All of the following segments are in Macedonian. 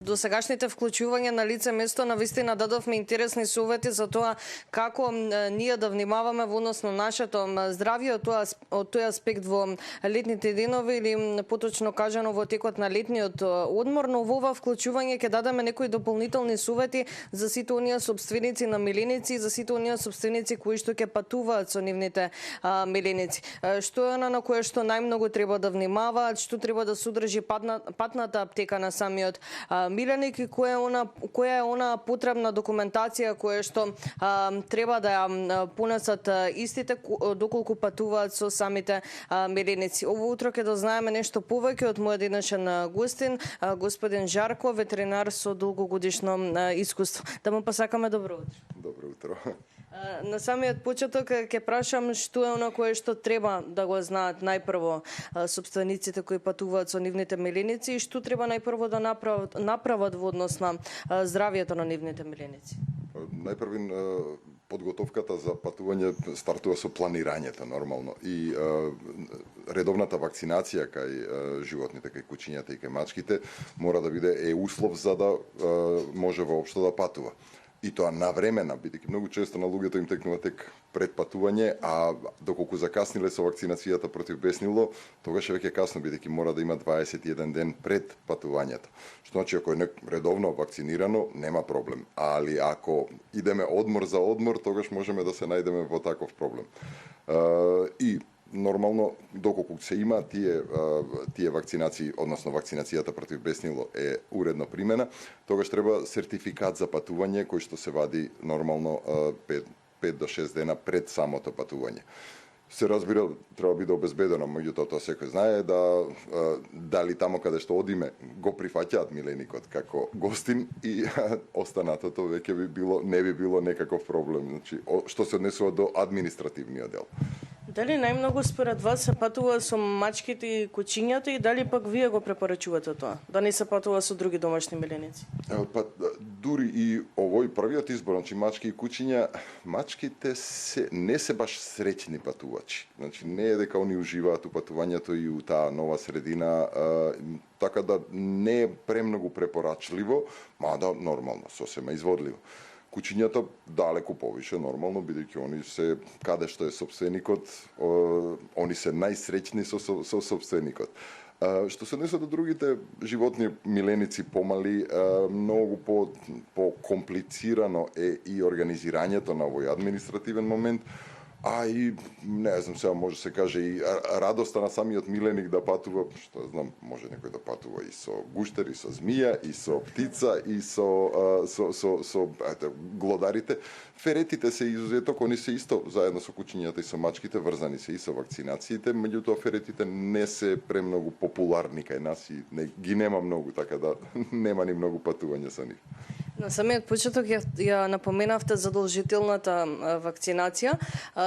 досегашните вклучување на лице место навистина дадовме интересни совети за тоа како ние да внимаваме во однос на нашето здравје од тој аспект во летните денови или поточно кажано во текот на летниот одмор, но во ова вклучување ќе дадеме некои дополнителни совети за сите оние собственици на миленици и за сите оние собственици кои што ќе патуваат со нивните миленици. Што е она на кое што најмногу треба да внимаваат, што треба да содржи патната аптека на самиот миленик и која е она потребна документација која што треба да ја понесат истите доколку патуваат со самите миленици. Ово утро ќе дознаеме нешто повеќе од мојот денешен гостин, господин Жарко, ветеринар со долгогодишно искуство. Да му посакаме добро утро. Добро утро. На самиот почеток ќе прашам што е она кое што треба да го знаат најпрво собствениците кои патуваат со нивните миленици и што треба најпрво да направат во однос на здравјето на нивните миленици. Најпрвин подготовката за патување стартува со планирањето нормално и редовната вакцинација кај животните, кај кучињата и кај мачките мора да биде услов за да може воопшто да патува. И тоа навремена, бидејќи многу често на луѓето им текнува тек пред патување, а доколку закасниле со вакцинацијата против беснило, тогаш е веќе касно, бидејќи мора да има 21 ден пред патувањето. Што значи, ако е редовно вакцинирано, нема проблем. Али ако идеме одмор за одмор, тогаш можеме да се најдеме во таков проблем. И нормално, доколку се има тие вакцинации, односно вакцинацијата против беснило е уредно примена, тогаш треба сертификат за патување кој што се вади нормално 5 до 6 дена пред самото патување. Се разбира, треба биде обезбедено, меѓутоа тоа секој знае дали тамо каде што одиме го прифаќаат миленикот како гостин и останатото веќе не би било некаков проблем, значи што се однесува до административниот дел. Дали најмногу според вас се патува со мачките и кучињата и дали пак вие го препорачувате тоа? Да не се патува со други домашни миленици? Дури и овој првиот избор, значи мачки и кучиња, мачките не се баш среќни патувачи. Значи не е дека они уживаат у патувањето и у таа нова средина, така да не е премногу препорачливо, мада нормално, сосема изводливо. Кучињата далеку повише нормално, бидејќи они се каде што е собственикот, они се најсреќни со собственикот. Што се однесува до другите животни миленици помали, многу по комплицирано е и организирањето на овој административен момент, а и не знам, сега може се каже и радоста на самиот миленик да патува, што знам, може некој да патува и со гуштер, и со змија, и со птица, и со глодарите. Феретите се изузеток, они се исто заедно со кучињата и со мачките, врзани се и со вакцинациите, меѓутоа феретите не се премногу популарни кај нас и ги нема многу, така да нема ни многу патување со нив. На самиот почеток ја напоменавте задолжителната вакцинација,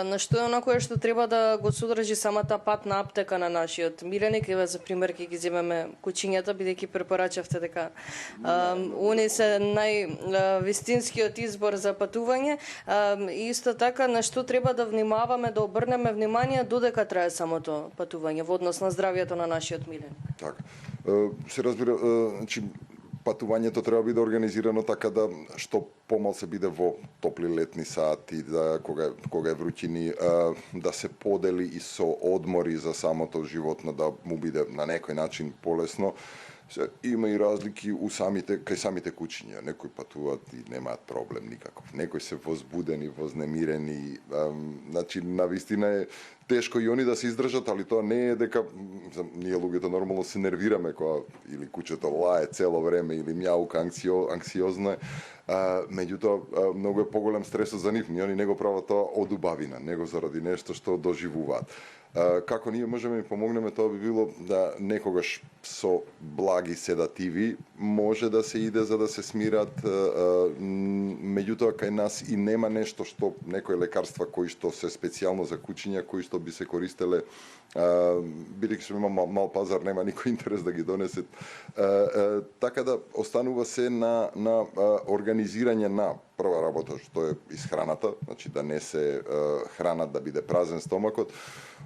на што е она кое што треба да го содржи самата патна аптека на нашиот миленик. Еве за пример ќе ги земеме кучињата, бидејќи препорачавте дека они се највистинскиот избор за патување. Исто така на што треба да внимаваме, да обрнеме внимание додека трае самото патување во однос на здравјето на нашиот миленик. Така. Се разбира, значи патувањето треба биде организирано така да што помал се биде во топли летни сати, да кога е вруќини, да се подели и со одмори за самото животно, да му биде на некој начин полесно. Има и разлики кај самите кучиња. Некои патуваат и немаат проблем никаков. Некои се возбудени, вознемирени. Значи, навистина е тешко и они да се издржат, али тоа не е дека ние луѓето нормално се нервираме кога или кучето лае цело време или мјаука анксиозно е. Меѓутоа, многу е поголем стресот за нив. Ние они не го прават тоа од убавина, него заради нешто што доживуваат. Како ние можеме да помогнеме, тоа би било да некогаш со благи седативи може да се иде за да се смират, меѓутоа кај нас и нема нешто што некои лекарства кои што се специјално за кучиња, кои што би се користеле, бидејќи сме мал пазар, нема никој интерес да ги донесе. Така да останува се на организирање на прва работа што е исхраната, значи да не се хранат, да биде празен стомакот,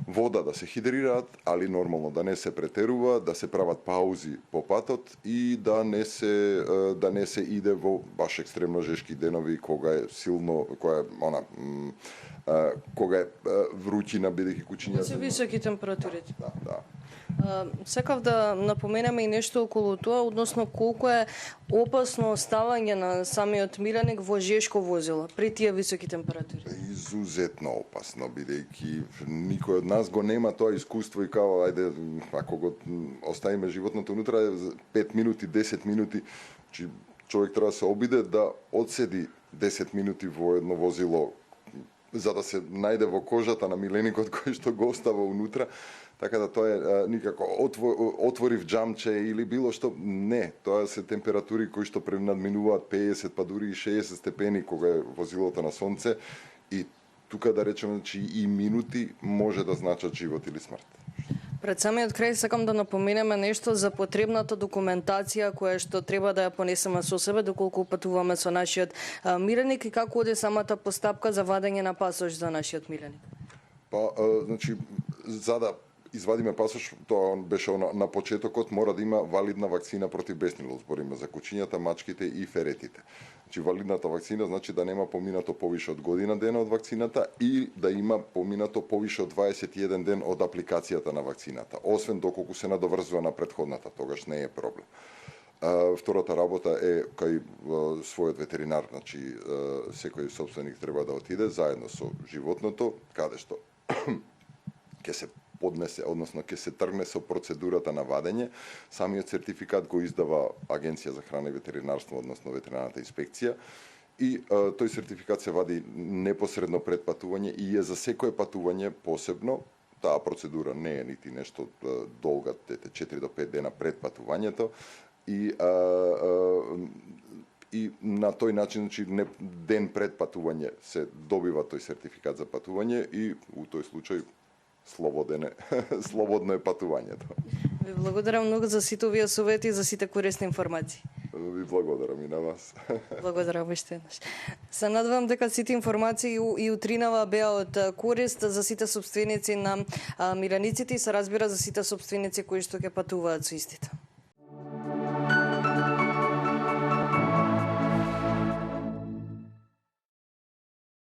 вода да се хидрираат, али нормално да не се претерува, да се прават паузи по патот и да не се иде во баш екстремно жешки денови кога е силно, кога е вруќина бидејќи кучињата Се високи температурите. Да. Сакав да напоменеме и нешто околу тоа, односно колку е опасно оставање на самиот миленик во жешко возило при тие високи температури. Изузетно опасно, бидејќи никој од нас го нема тоа искуство и као, ајде, ако го оставиме животното унутра, 5 минути, 10 минути, значи човек треба да се обиде да одседи 10 минути во едно возило за да се најде во кожата на миленикот кој што го остава унутра, така да тоа е никако отворив џамче или било што, не, тоа се температури кои што пренадминуваат 50 па дури и 60 степени кога е возилото на сонце и тука да речеме, че и минути може да значат живот или смрт. Пред самиот крај сакам да напоменеме нешто за потребната документација која што треба да ја понесеме со себе доколку патуваме со нашиот миленик и како оди самата постапка за вадење на пасош за нашиот миленик. Па, значи, за да извадиме пасош, тоа беше на почетокот, мора да има валидна вакцина против беснилост. Збориме за кучињата, мачките и феретите. Значи, валидната вакцина значи да нема поминато повише од година дена од вакцината и да има поминато повише од 21 ден од апликацијата на вакцината, освен доколку се надоврзува на претходната, тогаш не е проблем. Втората работа е кај својот ветеринар, значи секој собственик треба да отиде заедно со животното, каде што ќе се поднесе, односно ќе се тргне со процедурата на вадење. Самиот сертификат го издава Агенција за храна и ветеринарство, односно ветеринарната инспекција. И тој сертификат се вади непосредно пред патување и е за секое патување посебно. Таа процедура не е нити нешто долга, 4 до 5 дена пред патувањето. И на тој начин, значи, ден пред патување се добива тој сертификат за патување и у тој случај слободно е патувањето. Ви благодарам многу за сите овие совети и за сите корисни информации. Ви благодарам и на вас. Благодарам уште еднаш. Се надевам дека сите информации и утринава беа од корист за сите собственици на милениците и се разбира за сите собственици кои што ќе патуваат со истите.